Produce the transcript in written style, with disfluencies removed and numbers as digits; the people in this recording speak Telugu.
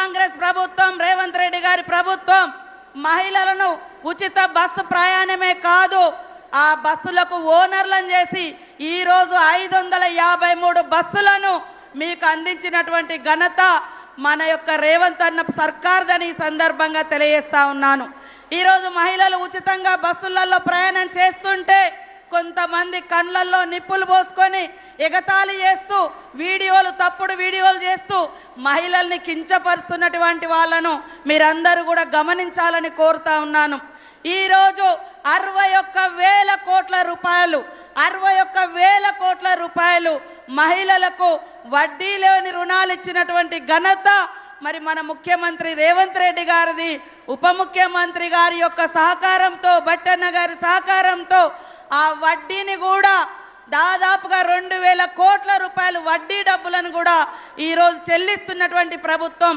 కాంగ్రెస్ ప్రభుత్వం, రేవంత్ రెడ్డి గారి ప్రభుత్వం మహిళలను ఉచిత బస్సు ప్రయాణమే కాదు, ఆ బస్సులకు ఓనర్లను చేసి ఈరోజు 553 బస్సులను మీకు అందించినటువంటి ఘనత మన యొక్క రేవంత్ అన్న సర్కార్దని సందర్భంగా తెలియజేస్తా ఉన్నాను. ఈరోజు మహిళలు ఉచితంగా బస్సులలో ప్రయాణం చేస్తుంటే కొంతమంది కళ్ళల్లో నిప్పులు పోసుకొని ఎగతాళి చేస్తూ తప్పుడు వీడియోలు చేస్తూ మహిళల్ని కించపరుస్తున్నటువంటి వాళ్ళను మీరందరూ కూడా గమనించాలని కోరుతా ఉన్నాను. ఈరోజు 61,000 కోట్ల రూపాయలు 61,000 కోట్ల రూపాయలు మహిళలకు వడ్డీ లేని రుణాలు ఇచ్చినటువంటి ఘనత మరి మన ముఖ్యమంత్రి రేవంత్ రెడ్డి గారిది. ఉప ముఖ్యమంత్రి గారి యొక్క సహకారంతో, బట్టన్న గారి సహకారంతో ఆ వడ్డీని కూడా దాదాపుగా 2,000 కోట్ల రూపాయలు వడ్డీ డబ్బులను కూడా ఈరోజు చెల్లిస్తున్నటువంటి ప్రభుత్వం